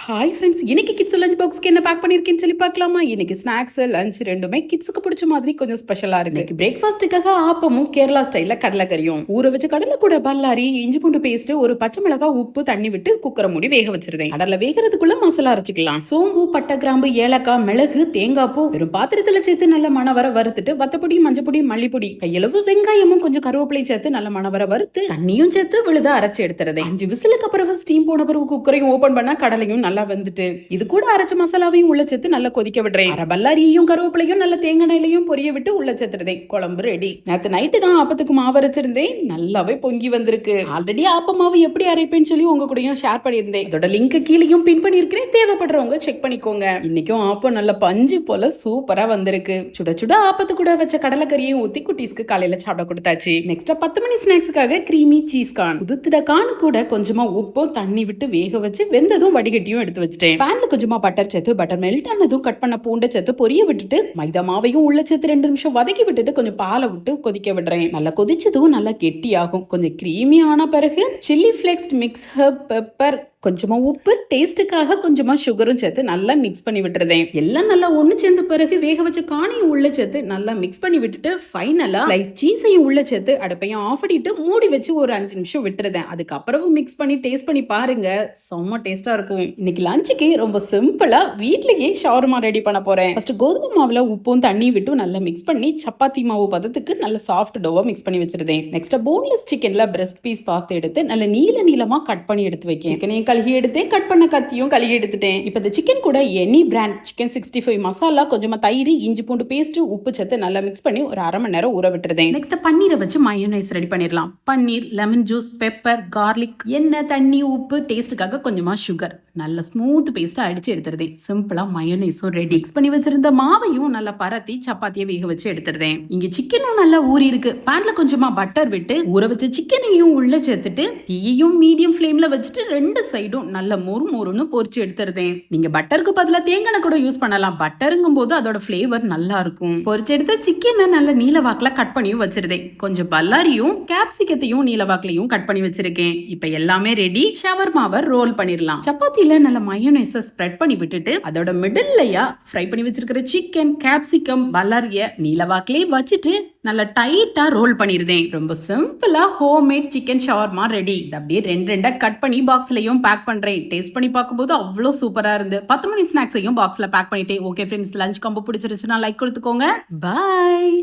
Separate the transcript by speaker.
Speaker 1: Hi friends, இன்னைக்கு kids lunch பாக்ஸ்க்கு என்ன back பண்ணிருக்கேன்னு சொல்லி பார்க்கலாமா? இன்னைக்கு ஸ்நாக்ஸ் லஞ்ச் ரெண்டுமே கிட்ஸுக்கு பிடிச்ச மாதிரி கொஞ்சம் ஸ்பெஷலா இருக்கு. பிரேக்ஃபாஸ்ட்டுக்காக ஆப்பமும் கேரளா ஸ்டைல்ல கடலைக்கறியும், ஊற வச்ச கடலை கூட பல்லாரி, இஞ்சி பூண்டு பேஸ்ட், ஒரு பச்சை மிளகாய், உப்பு, தண்ணி விட்டு குக்கரை மூடி வேக வச்சிருந்தேன். கடலை வேகிறதுக்குள்ள மசாலா அரைச்சிக்கலாம். சோம்பு, பட்டை, கிராம்பு, ஏலக்காய், மிளகு, தேங்காய் பூ வெறும் பாத்திரத்துல சேர்த்து நல்ல மணவர வறுத்துட்டு வத்தப்பொடி, மஞ்சப்பொடி, மல்லிப்பொடி, கையளவு வெங்காயமும் கொஞ்சம் கருவேப்பிலையும் சேர்த்து நல்ல மணவர வறுத்து தண்ணியும் சேர்த்து விழுத அரைச்சு எடுத்துறதேன். 5 விசிலுக்கு அப்புறம் ஸ்டீம் போன பிறகு குக்கரையும் ஓபன் பண்ணா கடலையும் நல்லா வந்துட்டு இது கூட அரைச்ச மசாலாவையும் உள்ள சேர்த்து நல்லா கொதிக்க விடுறேன். அரை பல்லாரியும் கருவேப்பிலையும் நல்ல தேங்காய் எண்ணெயிலையும் பொரிய விட்டு உள்ள சேர்த்துறதேன். குழம்பு ரெடி. நேத்து நைட்டு தான் ஆப்பத்துக்கு மாவு அரைச்சிருந்தேன். நல்லாவே பொங்கி வந்திருக்கு. ஆல்ரெடி ஆப்ப மாவு எப்படி அரைப்பேன்னு சொல்லி உங்க கூடயும் ஷேர் பண்ணியிருந்தேன். அதோட லிங்க் கீழேயும் பின் பண்ணிருக்கிறேன். தேவைப்படுறவங்க செக் பண்ணிக்கோங்க. இன்னைக்கும் ஆப்பம் நல்ல பஞ்சு போல சூப்பரா வந்திருக்கு. சுட சுட ஆப்பத்து கூட வச்ச கடலைக்கறியையும் ஊத்தி குட்டீஸ்க்கு காலையில சாப்பிட கொடுத்தாச்சு. நெக்ஸ்ட் 10 மணி ஸ்நாக்ஸுக்காக கிரீமி சீஸ் கார்ன், உதுத்துட கார்ன் கூட கொஞ்சமா உப்பும் தண்ணி விட்டு வேக வச்சு வெந்ததும் வடிகட்டியும் எடுத்து வச்சிட்டேன். பேன்ல கொஞ்சமா பட்டர் சேர்த்து பட்டர் மெல்ட் ஆனதும் கட் பண்ண பூண்டை சேர்த்து பொரிய விட்டுட்டு மைதா மாவையும் உள்ள சேர்த்து 2 நிமிஷம் வதக்கி விட்டுட்டு கொஞ்சம் பாலை விட்டு கொதிக்க விடுறேன். நல்லா கொதிச்சதும் நல்லா கெட்டியாகும். கொஞ்சம் கிரீமி ஆன பிறகு chilli flakes, mix Harb, pepper, கொஞ்சமா உப்பு, டேஸ்ட்டுக்காக கொஞ்சமா சுகரும் சேர்த்து நல்லா மிக்ஸ் பண்ணி விட்டுறேன். எல்லாம் நல்லா ஒண்ணு சேர்ந்த பிறகு வேக வச்ச காணியும் உள்ள சேர்த்து நல்லா மிக்ஸ் பண்ணி விட்டுட்டு ஃபைனலா ஸ்லைஸ் சீஸையும் உள்ள சேர்த்து அடுப்பையும் ஆஃப் பண்ணிட்டு மூடி வச்சு ஒரு 5 நிமிஷம் விட்டுறேன். அதுக்கப்புறம் மிக்ஸ் பண்ணி டேஸ்ட் பண்ணி பாருங்க, செம்ம டேஸ்டா இருக்கும். இன்னைக்கு லஞ்சுக்கு ரொம்ப சிம்பிளா வீட்லயே ஷவர்மா ரெடி பண்ண போறேன். ஃபர்ஸ்ட் கோதுமை மாவுல உப்பும் தண்ணி விட்டு நல்லா மிக்ஸ் பண்ணி சப்பாத்தி மாவு பதத்துக்கு நல்ல சாஃப்ட் டோவா மிக்ஸ் பண்ணி வச்சிருந்தேன். நெக்ஸ்ட் போன்லெஸ் சிக்கன்ல பிரஸ்ட் பீஸ் பார்த்து எடுத்து நல்ல நீளமா கட் பண்ணி எடுத்து வைக்கேன். சிக்கனையும் கழுகி எடுத்தேன். கட் பண்ண கத்தியும் கழுகி எடுத்துட்டேன். இப்போ இந்த சிக்கன் கூட எனி பிராண்ட் சிக்கன் 65 மசாலா, கொஞ்சமா தயிர், இஞ்சி பூண்டு பேஸ்ட், உப்பு சேர்த்து நல்லா மிக்ஸ் பண்ணி ஒரு அரை மணி நேரம் ஊற விட்டுறேன். நெக்ஸ்ட் பன்னீரை வச்சு மயோனைஸ் ரெடி பண்ணிடலாம். பன்னீர், லெமன் ஜூஸ், பெப்பர், கார்லிக், எண்ணெய், தண்ணி, உப்பு, டேஸ்ட்டுக்காக கொஞ்சமா சுகர், நல்ல ஸ்மூத் பேஸ்டா அடிச்சு எடுத்துறேன். சிம்பிளா மயோனைஸும் ரெடி. மிக்ஸ் பண்ணி வச்சிருந்த மாவையும் நல்லா பரத்தி சப்பாத்தியை வேக வச்சு எடுத்துறேன். இங்க சிக்கனும் நல்லா ஊறி இருக்கு. பேன்ல கொஞ்சமா பட்டர் விட்டு ஊற வச்ச சிக்கனையும் உள்ள சேர்த்துட்டு தீயையும் மீடியம் ஃப்ளேம்ல வச்சுட்டு 2 சைடும் நல்ல மொறுன்னு பொரிச்சு எடுத்துறேன். நீங்க பட்டருக்கு பதிலா தேங்காய் கூட யூஸ் பண்ணலாம். பட்டருங்கும் போது அதோட ஃபிளேவர் நல்லா இருக்கும். பொரிச்சு எடுத்த சிக்கனை நல்ல நீலவாக்குல கட் பண்ணியும் வச்சிருந்தேன். கொஞ்சம் பல்லாரியும் கேப்சிகத்தையும் நீலவாக்குலையும் கட் பண்ணி வச்சிருக்கேன். இப்ப எல்லாமே ரெடி. ஷவர்மாவை ரோல் பண்ணிடலாம். சப்பாத்தில நல்ல மயோனைஸை ஸ்ப்ரெட் பண்ணி விட்டுட்டு அதோட மிடில்லையா ஃப்ரை பண்ணி வச்சிருக்கிற சிக்கன், கேப்சிகம், பல்லாரிய நீலவாக்குலயே வச்சுட்டு நல்லா டைட்டா ரோல் பண்ணிருந்தேன். ரொம்ப சிம்பிளா ஹோம்மேட் சிக்கன் ஷவர்மா ரெடி. அப்படியே 2 கட் பண்ணி பாக்ஸ்லயும் பேக் பண்றேன். டேஸ்ட் பண்ணி பார்க்கும்போது அவ்வளோ சூப்பரா இருந்து 10 மணி ஸ்நாக்ஸையும் பாக்ஸ்ல பேக் பண்ணிட்டேன். ஓகே ஃப்ரெண்ட்ஸ், லஞ்ச் காம்போ பிடிச்சிருச்சுன்னா லைக் கொடுத்துக்கோங்க. பாய்.